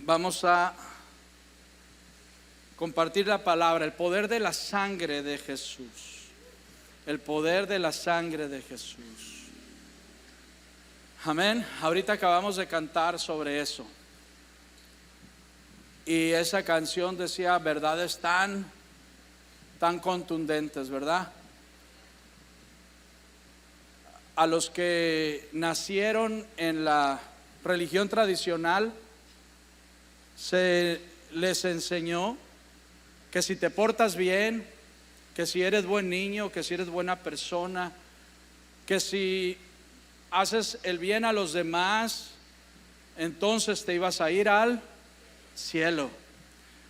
Vamos a compartir la palabra, el poder de la sangre de Jesús. El poder de la sangre de Jesús. Amén. Ahorita acabamos de cantar sobre eso. Y esa canción decía verdades tan contundentes, ¿verdad? A los que nacieron en la religión tradicional se les enseñó que si te portas bien, que si eres buen niño, que si eres buena persona, que si haces el bien a los demás, entonces te ibas a ir al cielo.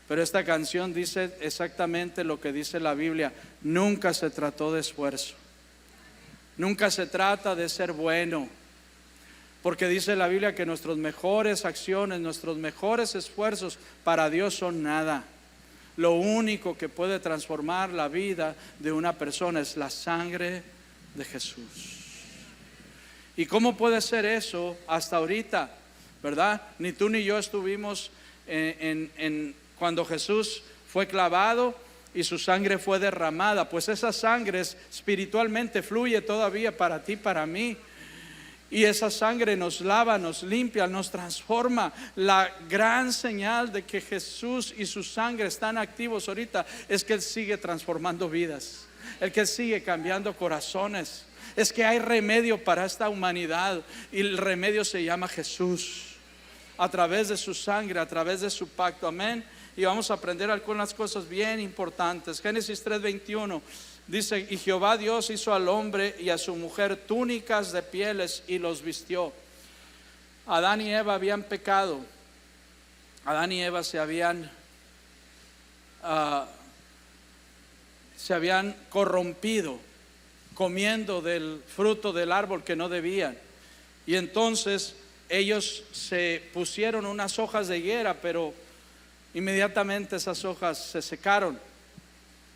Pero esta canción dice exactamente lo que dice la Biblia: nunca se trató de esfuerzo, nunca se trata de ser bueno, porque dice la Biblia que nuestras mejores acciones, nuestros mejores esfuerzos para Dios son nada. Lo único que puede transformar la vida de una persona es la sangre de Jesús. ¿Y cómo puede ser eso hasta ahorita? ¿Verdad? Ni tú ni yo estuvimos cuando Jesús fue clavado y su sangre fue derramada. Pues esa sangre espiritualmente fluye todavía para ti, para mí. Y esa sangre nos lava, nos limpia, nos transforma. La gran señal de que Jesús y su sangre están activos ahorita es que Él sigue transformando vidas, el que Él sigue cambiando corazones. Es que hay remedio para esta humanidad y el remedio se llama Jesús, a través de su sangre, a través de su pacto. Amén. Y vamos a aprender algunas cosas bien importantes. Génesis 3:21 dice: y Jehová Dios hizo al hombre y a su mujer túnicas de pieles y los vistió. Adán y Eva habían pecado. Adán y Eva se habían corrompido comiendo del fruto del árbol que no debían. Y entonces ellos se pusieron unas hojas de higuera, pero inmediatamente esas hojas se secaron,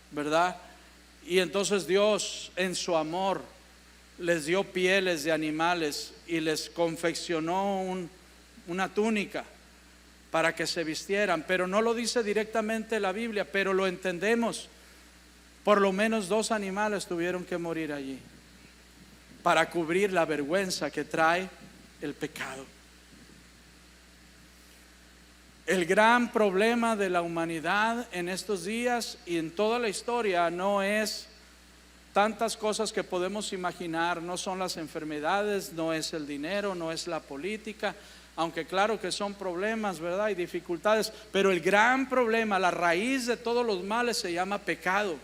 ¿verdad? Y entonces Dios en su amor les dio pieles de animales y les confeccionó una túnica para que se vistieran. Pero no lo dice directamente la Biblia, pero lo entendemos. Por lo menos 2 animales tuvieron que morir allí para cubrir la vergüenza que trae el pecado. El gran problema de la humanidad en estos días y en toda la historia no es tantas cosas que podemos imaginar, no son las enfermedades, no es el dinero, no es la política, aunque claro que son problemas, ¿verdad? Y dificultades, pero el gran problema, la raíz de todos los males se llama pecado.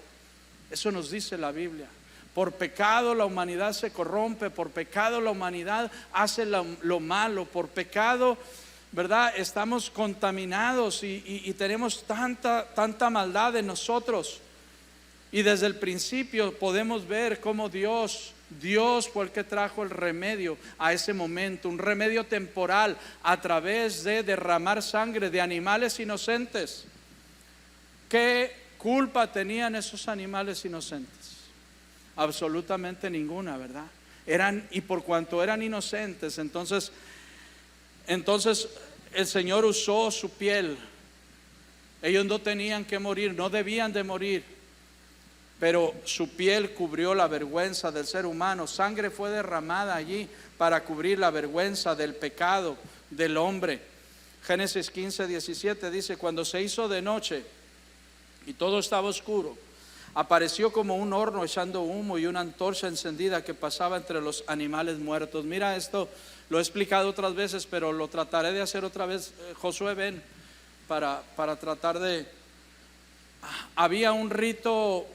Eso nos dice la Biblia. Por pecado la humanidad se corrompe, por pecado la humanidad hace lo malo, por pecado, ¿verdad? Estamos contaminados y tenemos tanta maldad en nosotros. Y desde el principio podemos ver cómo Dios fue el que trajo el remedio a ese momento, un remedio temporal a través de derramar sangre de animales inocentes. ¿Qué culpa tenían esos animales inocentes? Absolutamente ninguna, ¿verdad? Y por cuanto eran inocentes, entonces el Señor usó su piel. Ellos no tenían que morir, no debían de morir, pero su piel cubrió la vergüenza del ser humano. Sangre fue derramada allí para cubrir la vergüenza del pecado del hombre. Génesis 15:17 dice: cuando se hizo de noche y todo estaba oscuro, apareció como un horno echando humo y una antorcha encendida que pasaba entre los animales muertos. Mira, esto lo he explicado otras veces, pero lo trataré de hacer otra vez. Josué, ven para tratar de... Había un rito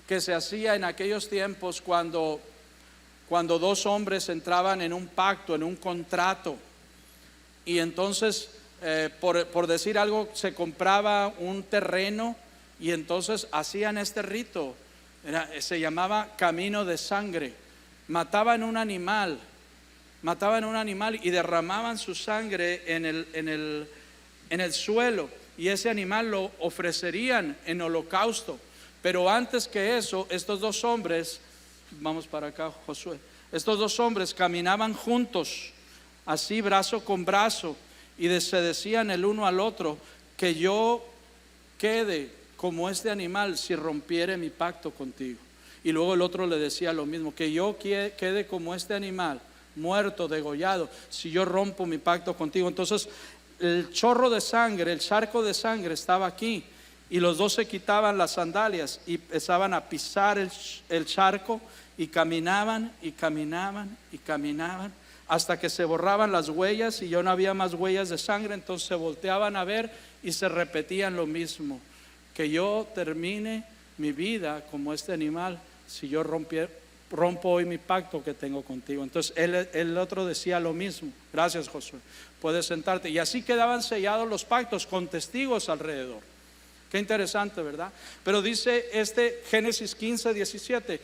que se hacía en aquellos tiempos cuando 2 hombres entraban en un pacto, en un contrato. Y entonces, por decir algo, se compraba un terreno y entonces hacían este rito. Se llamaba camino de sangre. Mataban un animal y derramaban su sangre en el suelo, y ese animal lo ofrecerían en holocausto. Pero antes que eso, estos 2 hombres, vamos para acá, Josué, estos 2 hombres caminaban juntos, así brazo con brazo, se decían el uno al otro, que yo quede como este animal si rompiere mi pacto contigo. Y luego el otro le decía lo mismo, que yo quede como este animal, muerto, degollado, si yo rompo mi pacto contigo. Entonces el chorro de sangre, el charco de sangre estaba aquí, y los dos se quitaban las sandalias y empezaban a pisar el charco, y caminaban y caminaban y caminaban hasta que se borraban las huellas y ya no había más huellas de sangre. Entonces se volteaban a ver y se repetían lo mismo, que yo termine mi vida como este animal si yo rompo hoy mi pacto que tengo contigo. Entonces el otro decía lo mismo. Gracias, Josué, puedes sentarte. Y así quedaban sellados los pactos con testigos alrededor. Qué interesante, ¿verdad? Pero dice Génesis 15:17,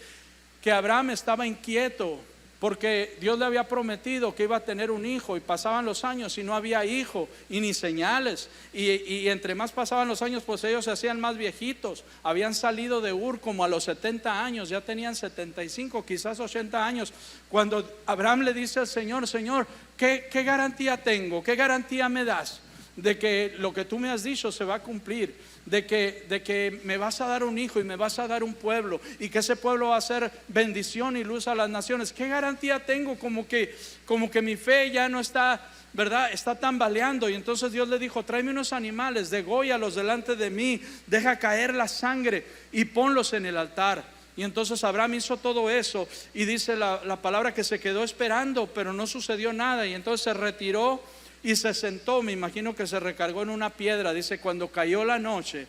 que Abraham estaba inquieto porque Dios le había prometido que iba a tener un hijo, y pasaban los años y no había hijo y ni señales, y entre más pasaban los años, pues ellos se hacían más viejitos. Habían salido de Ur como a los 70 años, ya tenían 75, quizás 80 años, cuando Abraham le dice al Señor: Señor, ¿qué garantía tengo? ¿Qué garantía me das de que lo que tú me has dicho se va a cumplir? De que me vas a dar un hijo y me vas a dar un pueblo, y que ese pueblo va a ser bendición y luz a las naciones. ¿Qué garantía tengo? Como que mi fe ya no está, ¿verdad? Está tambaleando. Y entonces Dios le dijo: tráeme unos animales, degóyalos delante de mí, deja caer la sangre y ponlos en el altar. Y entonces Abraham hizo todo eso, y dice la palabra que se quedó esperando, pero no sucedió nada. Y entonces se retiró y se sentó, me imagino que se recargó en una piedra. Dice: cuando cayó la noche,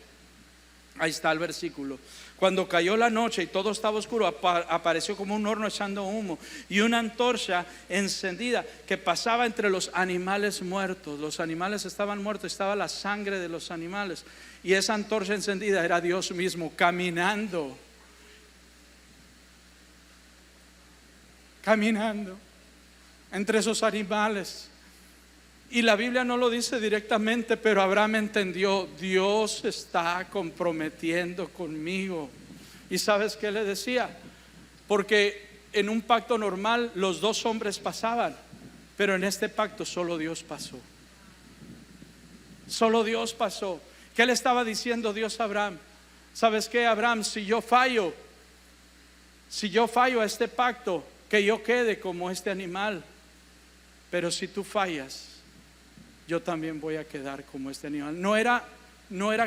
ahí está el versículo, cuando cayó la noche y todo estaba oscuro, apareció como un horno echando humo y una antorcha encendida que pasaba entre los animales muertos. Los animales estaban muertos, estaba la sangre de los animales, y esa antorcha encendida era Dios mismo caminando entre esos animales. Y la Biblia no lo dice directamente, pero Abraham entendió: Dios está comprometiendo conmigo. ¿Y sabes qué le decía? Porque en un pacto normal los dos hombres pasaban, pero en este pacto solo Dios pasó. Solo Dios pasó. ¿Qué le estaba diciendo Dios a Abraham? ¿Sabes qué, Abraham? Si yo fallo a este pacto, que yo quede como este animal. Pero si tú fallas, yo también voy a quedar como este animal. No era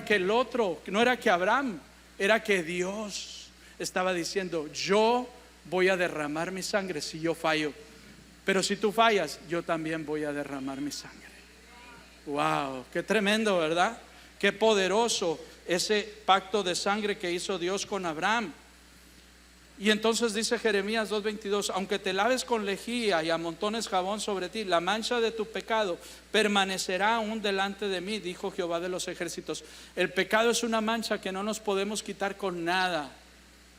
que el otro, no era que Abraham, era que Dios estaba diciendo: yo voy a derramar mi sangre si yo fallo, pero si tú fallas, yo también voy a derramar mi sangre. Wow, qué tremendo, ¿verdad? Qué poderoso ese pacto de sangre que hizo Dios con Abraham. Y entonces dice Jeremías 2:22: aunque te laves con lejía y amontones jabón sobre ti, la mancha de tu pecado permanecerá aún delante de mí, dijo Jehová de los ejércitos. El pecado es una mancha que no nos podemos quitar con nada,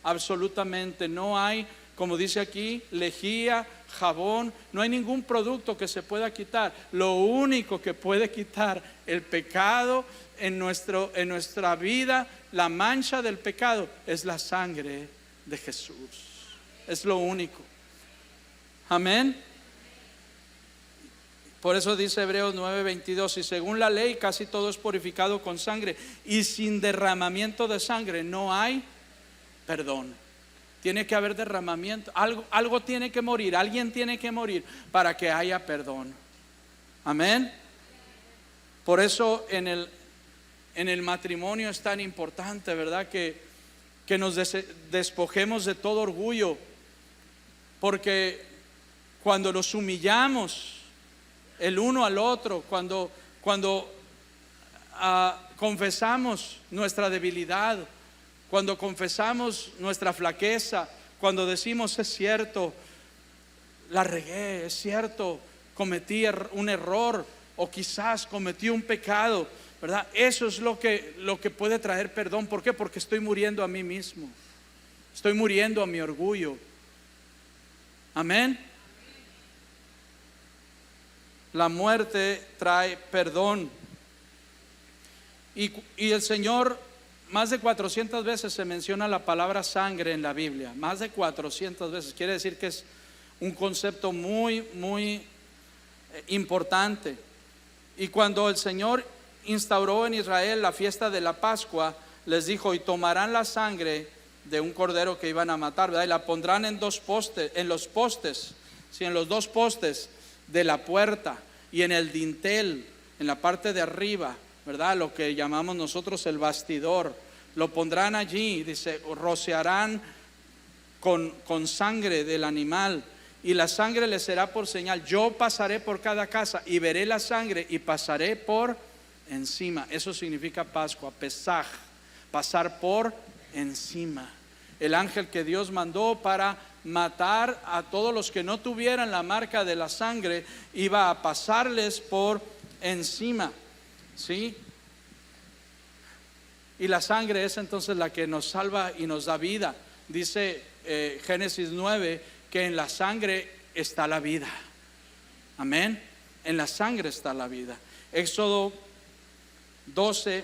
absolutamente. No hay, como dice aquí, lejía, jabón, no hay ningún producto que se pueda quitar. Lo único que puede quitar el pecado en nuestra vida, la mancha del pecado, es la sangre de Jesús. Es lo único. Amén. Por eso dice Hebreos 9:22: y según la ley casi todo es purificado con sangre, y sin derramamiento de sangre no hay perdón. Tiene que haber derramamiento, algo tiene que morir, alguien tiene que morir para que haya perdón. Amén. Por eso en el matrimonio es tan importante, ¿verdad? Que nos despojemos de todo orgullo, porque cuando nos humillamos el uno al otro, cuando confesamos nuestra debilidad, cuando confesamos nuestra flaqueza, cuando decimos: es cierto, la regué, es cierto, cometí un error, o quizás cometí un pecado, ¿verdad? Eso es lo que puede traer perdón. ¿Por qué? Porque estoy muriendo a mí mismo, estoy muriendo a mi orgullo. Amén. La muerte trae perdón. Y el Señor, más de 400 veces se menciona la palabra sangre en la Biblia, más de 400 veces. Quiere decir que es un concepto muy, muy importante. Y cuando el Señor instauró en Israel la fiesta de la Pascua, les dijo: y tomarán la sangre de un cordero que iban a matar, ¿verdad? Y la pondrán en los postes, sí, en los dos postes de la puerta y en el dintel, en la parte de arriba, ¿verdad? Lo que llamamos nosotros el bastidor. Lo pondrán allí, dice, rociarán con sangre del animal, y la sangre les será por señal. Yo pasaré por cada casa y veré la sangre y pasaré por encima. Eso significa Pascua, Pesaj, pasar por encima. El ángel que Dios mandó para matar a todos los que no tuvieran la marca de la sangre iba a pasarles por encima, ¿sí? Y la sangre es entonces la que nos salva y nos da vida. Dice Génesis 9 que en la sangre está la vida. Amén. En la sangre está la vida. Éxodo 12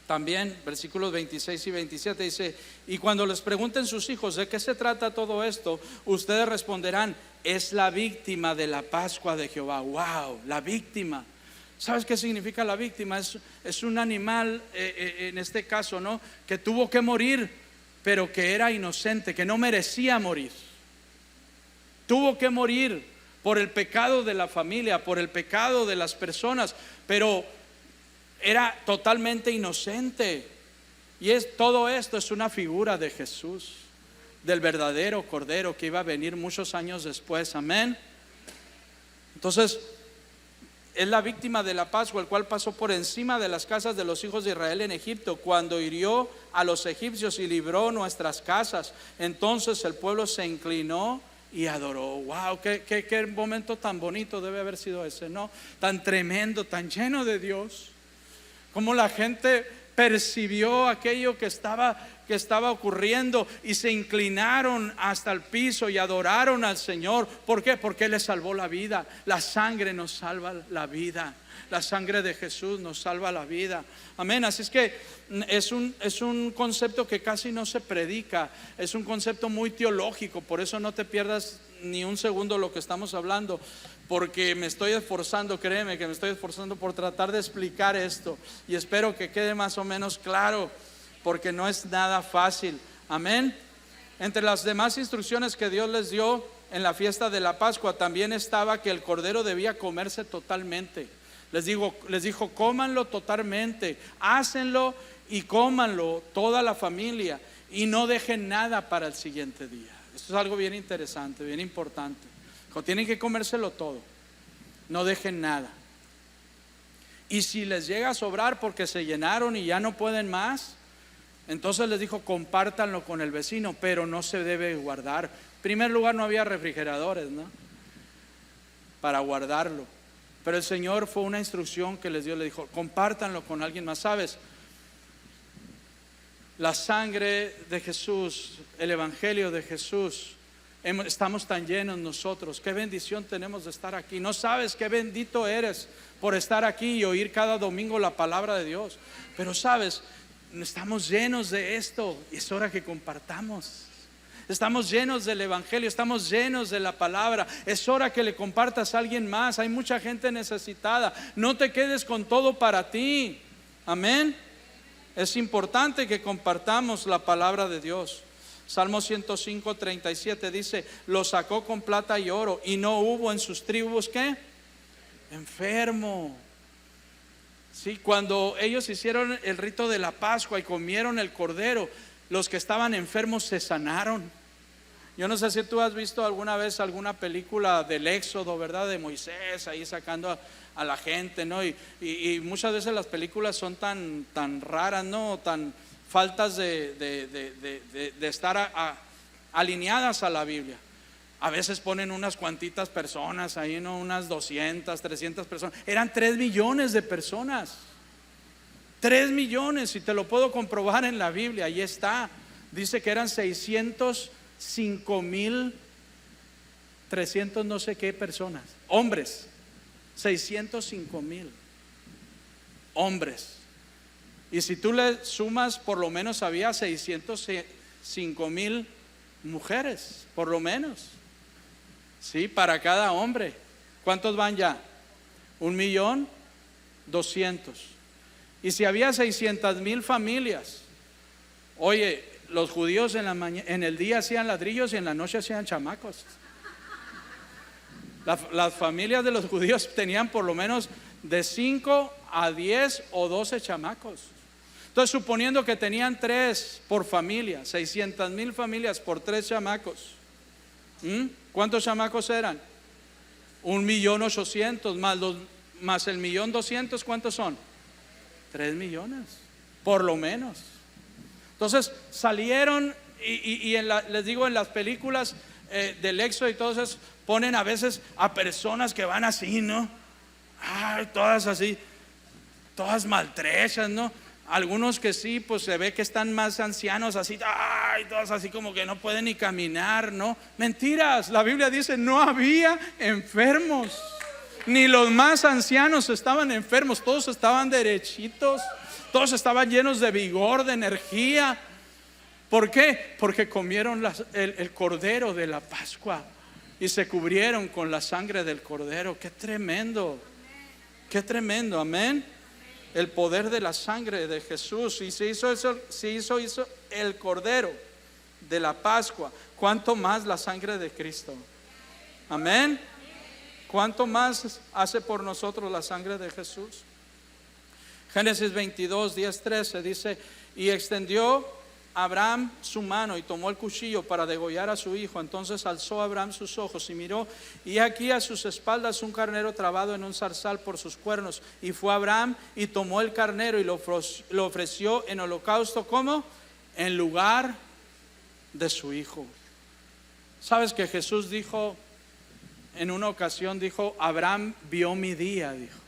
también, versículos 26 y 27 dice: y cuando les pregunten sus hijos de qué se trata todo esto, ustedes responderán: es la víctima de la Pascua de Jehová. Wow, la víctima. ¿Sabes qué significa la víctima? Es un animal, en este caso, ¿no?, que tuvo que morir, pero que era inocente, que no merecía morir. Tuvo que morir por el pecado de la familia, por el pecado de las personas, pero era totalmente inocente. Y todo esto es una figura de Jesús, del verdadero Cordero que iba a venir muchos años después. Amén. Entonces, es la víctima de la Pascua, el cual pasó por encima de las casas de los hijos de Israel en Egipto, cuando hirió a los egipcios y libró nuestras casas. Entonces el pueblo se inclinó y adoró. Wow, qué momento tan bonito debe haber sido ese, ¿no? Tan tremendo, tan lleno de Dios. Como la gente percibió aquello que estaba ocurriendo y se inclinaron hasta el piso y adoraron al Señor. ¿Por qué? Porque Él les salvó la vida. La sangre nos salva la vida. La sangre de Jesús nos salva la vida. Amén. Así es que es un concepto que casi no se predica. Es un concepto muy teológico. Por eso no te pierdas ni un segundo lo que estamos hablando, porque me estoy esforzando, créeme que me estoy esforzando por tratar de explicar esto, y espero que quede más o menos claro, porque no es nada fácil. Amén. Entre las demás instrucciones que Dios les dio en la fiesta de la Pascua también estaba que el cordero debía comerse totalmente. Les dijo: cómanlo totalmente, hácenlo y cómanlo toda la familia, y no dejen nada para el siguiente día. Esto es algo bien interesante, bien importante. Tienen que comérselo todo, no dejen nada. Y si les llega a sobrar porque se llenaron y ya no pueden más, entonces les dijo: compártanlo con el vecino, pero no se debe guardar. En primer lugar, no había refrigeradores, ¿no?, para guardarlo. Pero el Señor fue una instrucción que les dio, le dijo: compártanlo con alguien más. ¿Sabes? La sangre de Jesús, el evangelio de Jesús, estamos tan llenos nosotros. Qué bendición tenemos de estar aquí. No sabes qué bendito eres por estar aquí y oír cada domingo la palabra de Dios. Pero sabes, estamos llenos de esto y es hora que compartamos. Estamos llenos del evangelio, estamos llenos de la palabra. Es hora que le compartas a alguien más. Hay mucha gente necesitada. No te quedes con todo para ti. Amén. Es importante que compartamos la palabra de Dios. Salmo 105, 37 dice: lo sacó con plata y oro, y no hubo en sus tribus ¿qué? Enfermo. Sí, cuando ellos hicieron el rito de la Pascua y comieron el cordero, los que estaban enfermos se sanaron. Yo no sé si tú has visto alguna vez alguna película del Éxodo, ¿verdad?, de Moisés ahí sacando a la gente, ¿no? Y muchas veces las películas son tan raras, ¿no?, tan faltas de estar alineadas a la Biblia. A veces ponen unas cuantitas personas ahí, ¿no?, unas 200, 300 personas. Eran 3 millones de personas. 3 millones, y te lo puedo comprobar en la Biblia, ahí está. Dice que eran 605,300 no sé qué personas, hombres. 605,000 hombres. Y si tú le sumas, por lo menos había 605,000 mujeres, por lo menos. Sí, para cada hombre. ¿Cuántos van ya? 1 millón. 200. Y si había 600,000 familias, oye, los judíos en el día hacían ladrillos y en la noche hacían chamacos. Las familias de los judíos tenían por lo menos de 5 a 10 o 12 chamacos. Entonces, suponiendo que tenían 3 por familia, 600,000 familias por 3 chamacos, ¿cuántos chamacos eran? 1,800,000 más el 1,200,000, ¿cuántos son? 3 millones, por lo menos. Entonces salieron y les digo, en las películas del Éxodo y todo eso, ponen a veces a personas que van así, ¿no? Ay, todas así, todas maltrechas, ¿no? Algunos que sí, pues se ve que están más ancianos, así, ay, todos así como que no pueden ni caminar, ¿no? Mentiras, la Biblia dice, no había enfermos, ni los más ancianos estaban enfermos, todos estaban derechitos, todos estaban llenos de vigor, de energía. ¿Por qué? Porque comieron el cordero de la Pascua y se cubrieron con la sangre del cordero. Qué tremendo, qué tremendo, amén. El poder de la sangre de Jesús. Y se hizo el cordero de la Pascua, ¿cuánto más la sangre de Cristo? Amén. ¿Cuánto más hace por nosotros la sangre de Jesús? Génesis 22, 10, 13 dice: y extendió Abraham su mano y tomó el cuchillo para degollar a su hijo. Entonces alzó Abraham sus ojos y miró, y aquí a sus espaldas un carnero trabado en un zarzal por sus cuernos. Y fue Abraham y tomó el carnero y lo ofreció en holocausto, ¿cómo? En lugar de su hijo. ¿Sabes que Jesús dijo en una ocasión, dijo, Abraham vio mi día, dijo.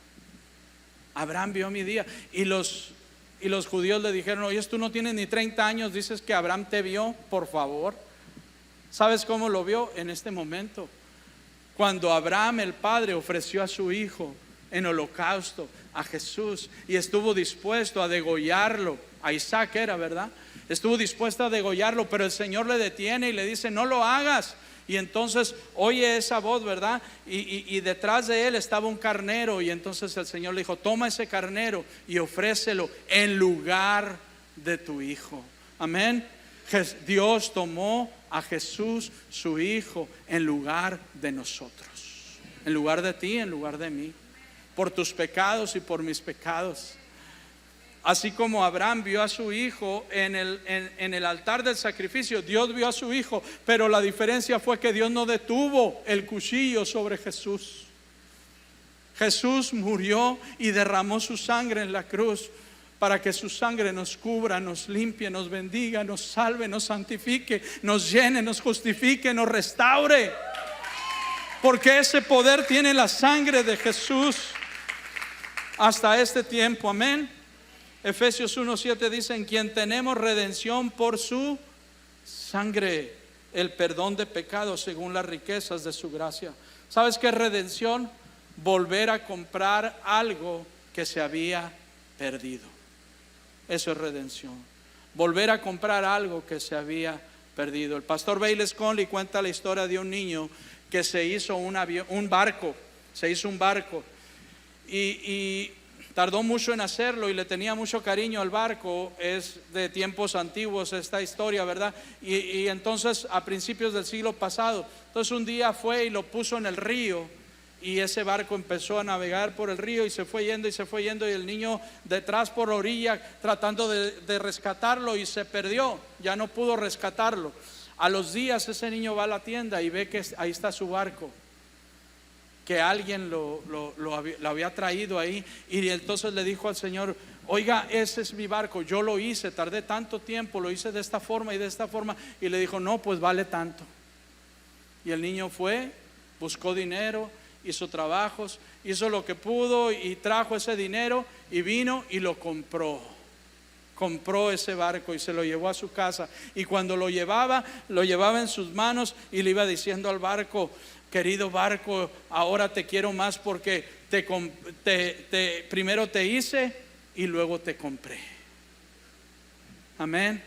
Abraham vio mi día. Y los judíos le dijeron, oye, tú no tienes ni 30 años, dices que Abraham te vio, por favor. ¿Sabes cómo lo vio? En este momento, cuando Abraham el padre ofreció a su hijo en holocausto a Jesús y estuvo dispuesto a degollarlo. A Isaac era, ¿verdad? Estuvo dispuesto a degollarlo, pero el Señor le detiene y le dice, no lo hagas. Y entonces oye esa voz, ¿verdad? Y detrás de él estaba un carnero. Y entonces el Señor le dijo, toma ese carnero y ofrécelo en lugar de tu hijo. Amén. Dios tomó a Jesús, su hijo, en lugar de nosotros. En lugar de ti, en lugar de mí. Por tus pecados y por mis pecados. Así como Abraham vio a su hijo en el altar del sacrificio, Dios vio a su hijo, pero la diferencia fue que Dios no detuvo el cuchillo sobre Jesús. Jesús murió y derramó su sangre en la cruz para que su sangre nos cubra, nos limpie, nos bendiga, nos salve, nos santifique, nos llene, nos justifique, nos restaure. Porque ese poder tiene la sangre de Jesús hasta este tiempo, amén. Efesios 1:7 dice, en quien tenemos redención por su sangre, el perdón de pecados según las riquezas de su gracia. ¿Sabes qué es redención? Volver a comprar algo que se había perdido. Eso es redención. Volver a comprar algo que se había perdido. El pastor Bayless Conley cuenta la historia de un niño que se hizo un barco. Se hizo un barco y tardó mucho en hacerlo y le tenía mucho cariño al barco. Es de tiempos antiguos esta historia, ¿verdad? Y entonces a principios del siglo pasado, entonces un día fue y lo puso en el río y ese barco empezó a navegar por el río y se fue yendo y se fue yendo, y el niño detrás por la orilla tratando de rescatarlo y se perdió, ya no pudo rescatarlo. A los días ese niño va a la tienda y ve que ahí está su barco, que alguien lo había traído ahí, y entonces le dijo al Señor, oiga, ese es mi barco, yo lo hice, tardé tanto tiempo, lo hice de esta forma y de esta forma. Y le dijo, no, pues vale tanto. Y el niño fue, buscó dinero, hizo trabajos, hizo lo que pudo y trajo ese dinero y vino y lo compró. Compró ese barco y se lo llevó a su casa, y cuando lo llevaba en sus manos y le iba diciendo al barco, querido barco, ahora te quiero más porque primero te hice y luego te compré. Amén.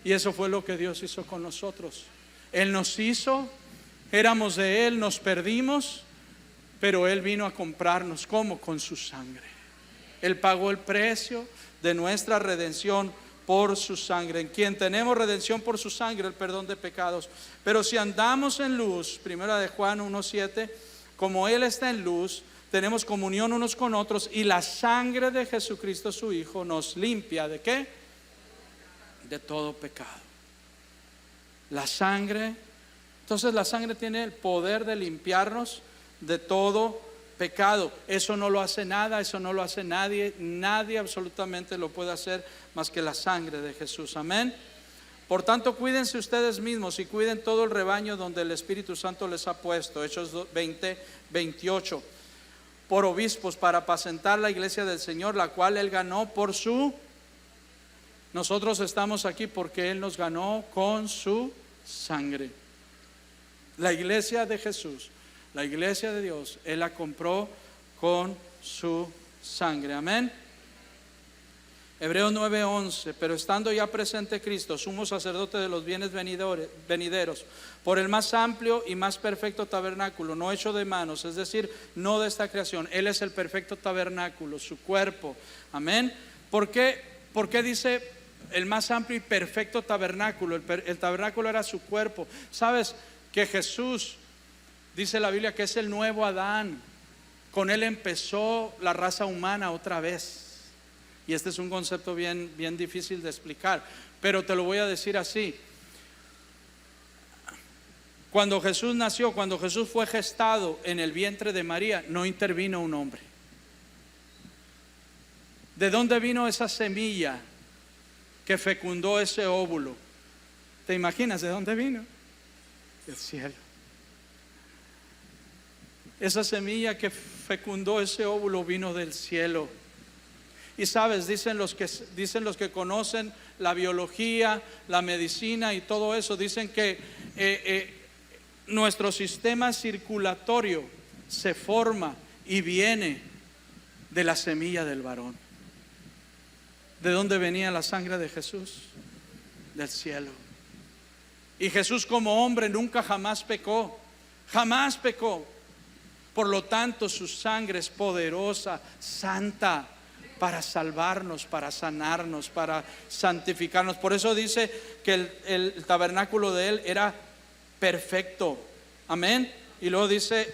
Y eso fue lo que Dios hizo con nosotros. Él nos hizo, éramos de Él, nos perdimos, pero Él vino a comprarnos. ¿Cómo? Con su sangre. Él pagó el precio de nuestra redención por su sangre, en quien tenemos redención por su sangre, el perdón de pecados. Pero si andamos en luz, primera de Juan 1:7, como Él está en luz, tenemos comunión unos con otros, y la sangre de Jesucristo su Hijo nos limpia ¿de qué? De todo pecado. La sangre, entonces la sangre tiene el poder de limpiarnos de todo pecado. Eso no lo hace nada, eso no lo hace nadie. Nadie absolutamente lo puede hacer más que la sangre de Jesús. Amén. Por tanto, cuídense ustedes mismos y cuiden todo el rebaño donde el Espíritu Santo les ha puesto. Hechos 20:28. Por obispos para apacentar la iglesia del Señor, la cual Él ganó por su... Nosotros estamos aquí porque Él nos ganó con su sangre. La iglesia de Jesús, la iglesia de Dios, Él la compró con su sangre. Amén. Hebreos 9:11. Pero estando ya presente Cristo, sumo sacerdote de los bienes venideros, por el más amplio y más perfecto tabernáculo, no hecho de manos, es decir, no de esta creación. Él es el perfecto tabernáculo, su cuerpo. Amén. ¿Por qué dice el más amplio y perfecto tabernáculo? El tabernáculo era su cuerpo. ¿Sabes que Jesús, dice la Biblia, que es el nuevo Adán? Con Él empezó la raza humana otra vez. Y este es un concepto bien difícil de explicar, pero te lo voy a decir así. Cuando Jesús nació, cuando Jesús fue gestado en el vientre de María, no intervino un hombre. ¿De dónde vino esa semilla que fecundó ese óvulo? ¿Te imaginas de dónde vino? Del cielo. Esa semilla que fecundó ese óvulo vino del cielo. Y sabes, dicen los que conocen la biología, la medicina y todo eso, dicen que nuestro sistema circulatorio se forma y viene de la semilla del varón. ¿De dónde venía la sangre de Jesús? Del cielo. Y Jesús como hombre nunca jamás pecó. Jamás pecó. Por lo tanto, su sangre es poderosa, santa, para salvarnos, para sanarnos, para santificarnos. Por eso dice que el tabernáculo de Él era perfecto. Amén. Y luego dice: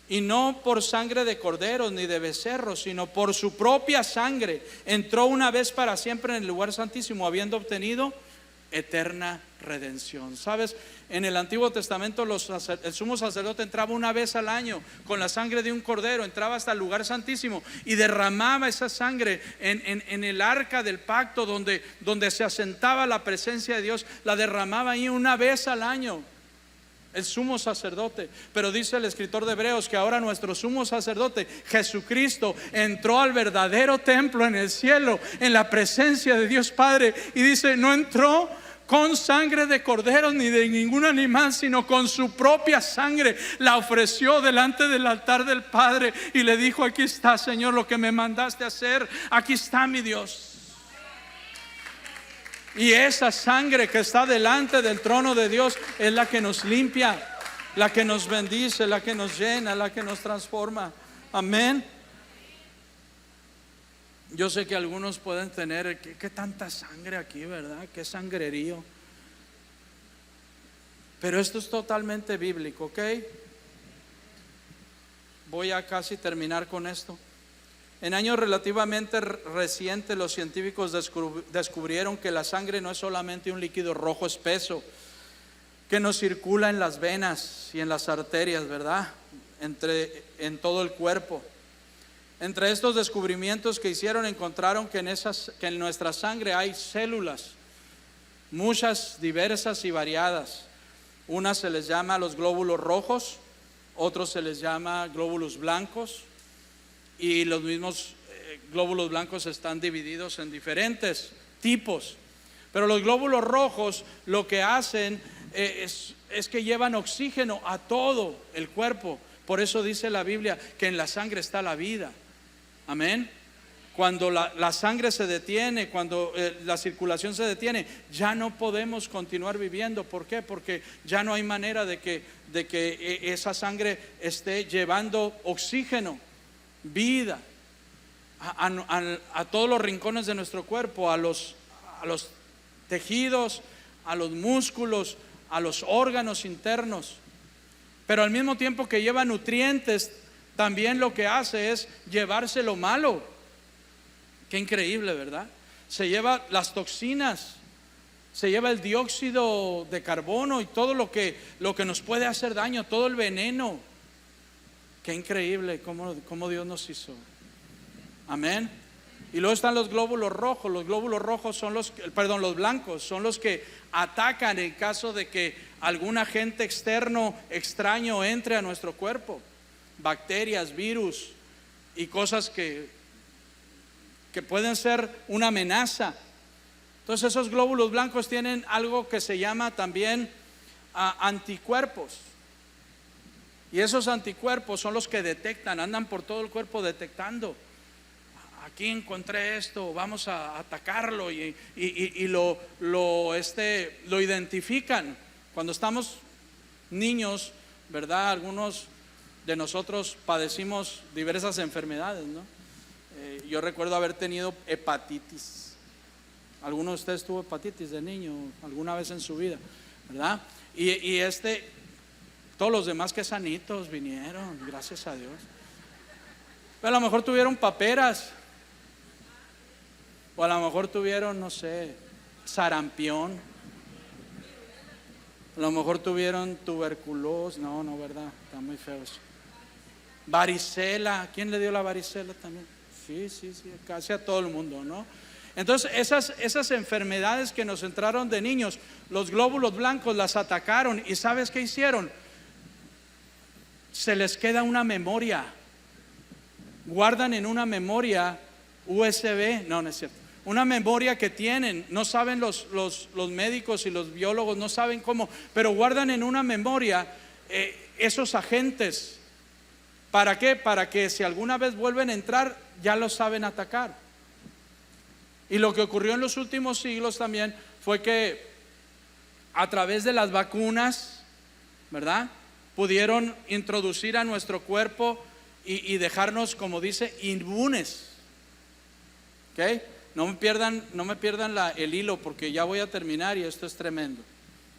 y no por sangre de corderos ni de becerros, sino por su propia sangre entró una vez para siempre en el lugar santísimo, habiendo obtenido eterna redención. ¿Sabes? En el Antiguo Testamento el sumo sacerdote entraba una vez al año con la sangre de un cordero, entraba hasta el lugar santísimo y derramaba esa sangre en el arca del pacto donde se asentaba la presencia de Dios. La derramaba ahí una vez al año el sumo sacerdote. Pero dice el escritor de Hebreos que ahora nuestro sumo sacerdote Jesucristo entró al verdadero templo en el cielo, en la presencia de Dios Padre, y dice: no entró con sangre de corderos ni de ningún animal, sino con su propia sangre la ofreció delante del altar del Padre y le dijo: aquí está, Señor, lo que me mandaste hacer, aquí está, mi Dios. Y esa sangre que está delante del trono de Dios es la que nos limpia, la que nos bendice, la que nos llena, la que nos transforma. Amén. Yo sé que algunos pueden tener ¿qué tanta sangre aquí, verdad? Qué sangrerío. Pero esto es totalmente bíblico, ¿ok? Voy a casi terminar con esto. En años relativamente recientes, los científicos descubrieron que la sangre no es solamente un líquido rojo espeso que nos circula en las venas y en las arterias, ¿verdad? En todo el cuerpo. Entre estos descubrimientos que hicieron, encontraron que en nuestra sangre hay células, muchas, diversas y variadas. Unas se les llama los glóbulos rojos, otros se les llama glóbulos blancos, y los mismos glóbulos blancos están divididos en diferentes tipos. Pero los glóbulos rojos lo que hacen es que llevan oxígeno a todo el cuerpo. Por eso dice la Biblia que en la sangre está la vida. Amén. Cuando la sangre se detiene, cuando la circulación se detiene, ya no podemos continuar viviendo. ¿Por qué? Porque ya no hay manera de que esa sangre esté llevando oxígeno, vida. a todos los rincones de nuestro cuerpo, a los tejidos, a los músculos, a los órganos internos. Pero al mismo tiempo que lleva nutrientes, también lo que hace es llevarse lo malo. Qué increíble, ¿verdad? Se lleva las toxinas, se lleva el dióxido de carbono y todo lo que nos puede hacer daño, todo el veneno. Qué increíble cómo Dios nos hizo. Amén. Y luego están los glóbulos rojos. Los glóbulos rojos son los blancos son los que atacan en caso de que algún agente externo extraño entre a nuestro cuerpo. Bacterias, virus y cosas que pueden ser una amenaza. Entonces esos glóbulos blancos tienen algo que se llama también anticuerpos. Y esos anticuerpos son los que detectan, andan por todo el cuerpo detectando. Aquí encontré esto, vamos a atacarlo y lo identifican. Cuando estamos niños, ¿verdad? Algunos de nosotros padecimos diversas enfermedades, ¿no? Yo recuerdo haber tenido hepatitis. ¿Alguno de ustedes tuvo hepatitis de niño alguna vez en su vida? ¿Verdad? Y todos los demás que sanitos vinieron, gracias a Dios. Pero a lo mejor tuvieron paperas, o a lo mejor tuvieron, no sé, sarampión, a lo mejor tuvieron tuberculosis. No, ¿verdad? Está muy feo eso. Varicela. ¿Quién le dio la varicela también? Sí, casi a todo el mundo, ¿no? Entonces esas enfermedades que nos entraron de niños, los glóbulos blancos las atacaron. ¿Y sabes qué hicieron? Se les queda una memoria. Guardan en una memoria USB. No es cierto. Una memoria que tienen, no saben los médicos y los biólogos, no saben cómo, pero guardan en una memoria esos agentes. ¿Para qué? Para que si alguna vez vuelven a entrar, ya los saben atacar. Y lo que ocurrió en los últimos siglos también fue que a través de las vacunas, ¿verdad?, pudieron introducir a nuestro cuerpo y dejarnos, como dice, inmunes. ¿Ok? No me pierdan el hilo, porque ya voy a terminar y esto es tremendo.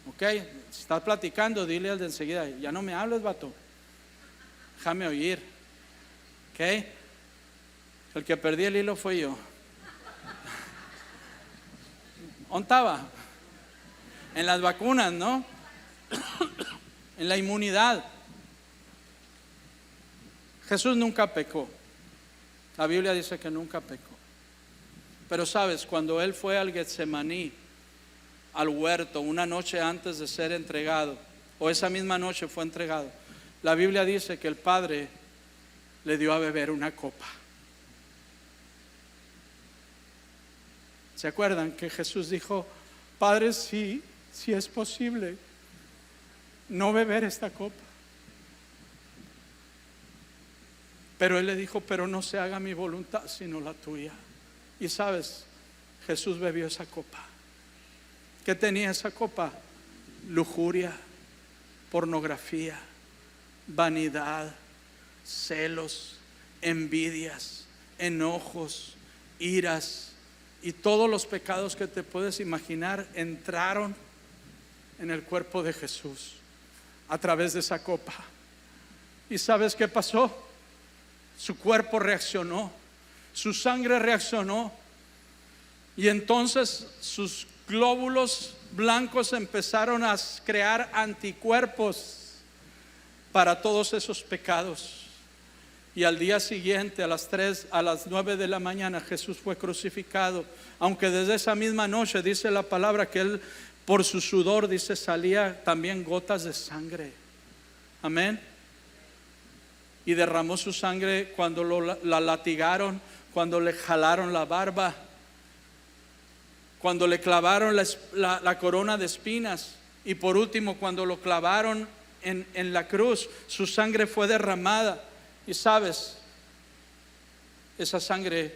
¿Ok? Si estás platicando, dile al de enseguida, ya no me hables, vato, déjame oír. ¿Ok? El que perdí el hilo fue yo. ¿Dónde estaba? En las vacunas, ¿no? En la inmunidad. Jesús nunca pecó. La Biblia dice que nunca pecó. Pero sabes, cuando Él fue al Getsemaní, al huerto, una noche antes de ser entregado, o esa misma noche fue entregado, la Biblia dice que el Padre le dio a beber una copa. ¿Se acuerdan que Jesús dijo: Padre, si es posible, no beber esta copa? Pero Él le dijo: pero no se haga mi voluntad sino la tuya. Y sabes, Jesús bebió esa copa. ¿Qué tenía esa copa? Lujuria, pornografía, vanidad, celos, envidias, enojos, iras y todos los pecados que te puedes imaginar entraron en el cuerpo de Jesús a través de esa copa. ¿Y sabes qué pasó? Su cuerpo reaccionó, su sangre reaccionó, y entonces sus glóbulos blancos empezaron a crear anticuerpos para todos esos pecados. Y al día siguiente, a las 9 de la mañana, Jesús fue crucificado. Aunque desde esa misma noche dice la palabra que Él, por su sudor, dice, salía también gotas de sangre. Amén. Y derramó su sangre cuando la latigaron, cuando le jalaron la barba, cuando le clavaron la corona de espinas, y por último cuando lo clavaron en la cruz. Su sangre fue derramada. Y sabes, esa sangre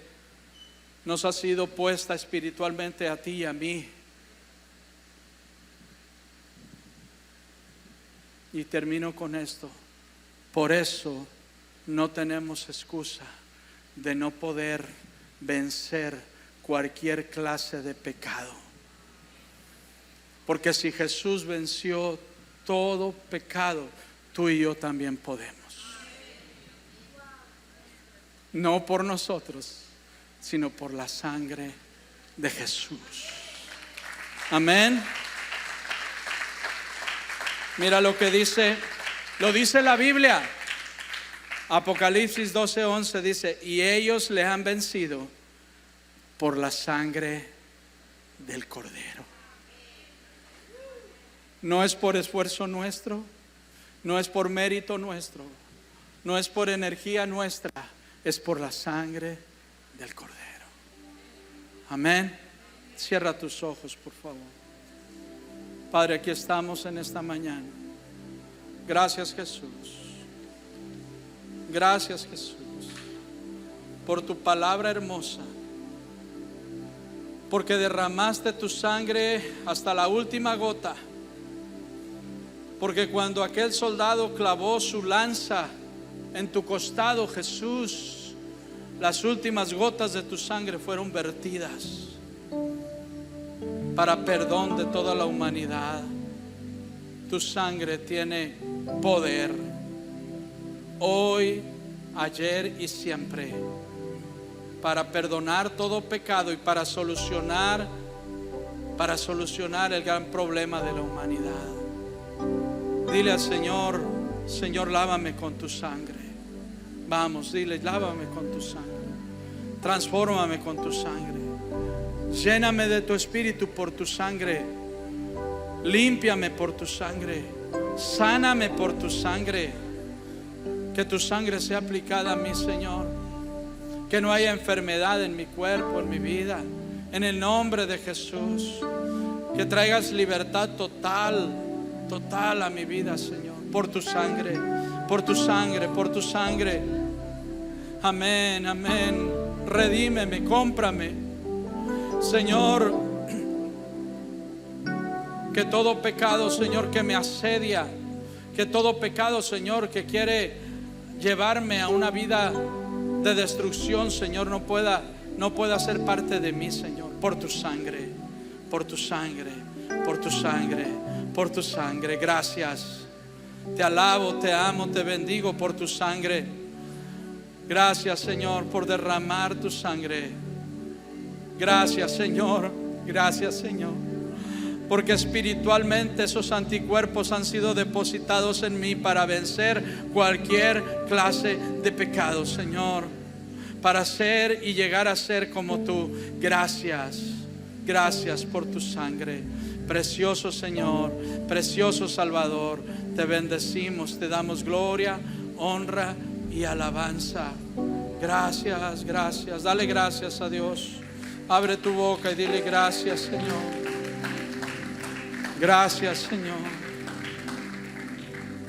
nos ha sido puesta espiritualmente a ti y a mí. Y termino con esto. Por eso no tenemos excusa de no poder vencer cualquier clase de pecado. Porque si Jesús venció todo pecado, tú y yo también podemos. No por nosotros, sino por la sangre de Jesús. Amén. Mira lo que dice, lo dice la Biblia. Apocalipsis 12:11 dice: y ellos le han vencido por la sangre del Cordero. No es por esfuerzo nuestro, no es por mérito nuestro, no es por energía nuestra, es por la sangre del Cordero. Amén. Cierra tus ojos, por favor. Padre, aquí estamos en esta mañana. Gracias, Jesús. Gracias, Jesús, por tu palabra hermosa, porque derramaste tu sangre hasta la última gota. Porque cuando aquel soldado clavó su lanza en tu costado, Jesús, las últimas gotas de tu sangre fueron vertidas para perdón de toda la humanidad. Tu sangre tiene poder hoy, ayer y siempre para perdonar todo pecado y para solucionar el gran problema de la humanidad. Dile al Señor: Señor, lávame con tu sangre. Vamos, dile: lávame con tu sangre, transfórmame con tu sangre, lléname de tu espíritu por tu sangre, límpiame por tu sangre, sáname por tu sangre. Que tu sangre sea aplicada a mí, Señor, que no haya enfermedad en mi cuerpo, en mi vida, en el nombre de Jesús. Que traigas libertad total a mi vida, Señor, por tu sangre, por tu sangre, por tu sangre. Amén, amén. Redímeme, cómprame, Señor. Que todo pecado, Señor, que me asedia, que todo pecado, Señor, que quiere llevarme a una vida de destrucción, Señor, no pueda ser parte de mí, Señor, por tu sangre, por tu sangre, por tu sangre, por tu sangre. Gracias. Te alabo, te amo, te bendigo por tu sangre. Gracias, Señor, por derramar tu sangre. Gracias, Señor. Gracias, Señor, porque espiritualmente esos anticuerpos han sido depositados en mí para vencer cualquier clase de pecado, Señor, para ser y llegar a ser como tú. Gracias, gracias por tu sangre. Precioso Señor, precioso Salvador, te bendecimos, te damos gloria, honra y alabanza. Gracias, gracias. Dale gracias a Dios. Abre tu boca y dile: gracias, Señor. Gracias, Señor.